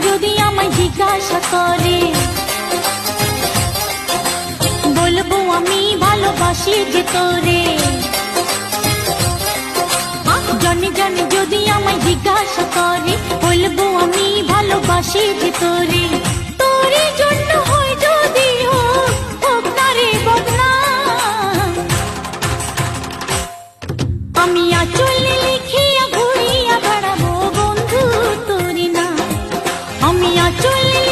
যদি আমায় জিজ্ঞাসা করে, বলবো আমি ভালোবাসি যে তোরে। জনে জনে যদি আমায় জিজ্ঞাসা করে, বলবো আমি ভালোবাসি যে তোরে। তোরে জন্য হয় যদি হোক না রে বদনাম, আমি আঁচলে লিখিয়া ঘুরিয়া বেড়াবো বন্ধু তোরে না। আমি আঁচলে